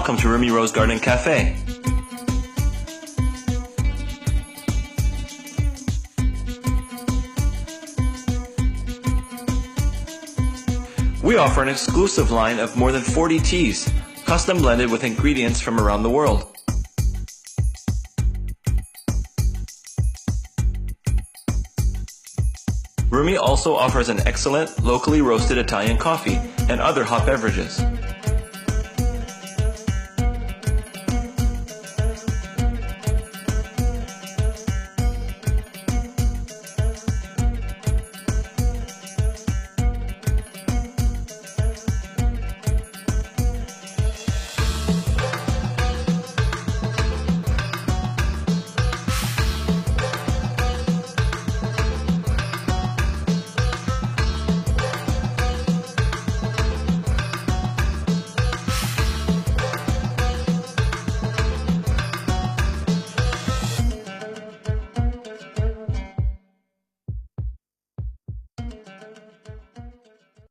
Welcome to Rumi Rose Garden Cafe. We offer an exclusive line of more than 40 teas, custom blended with ingredients from around the world. Rumi also offers an excellent, locally roasted Italian coffee and other hot beverages.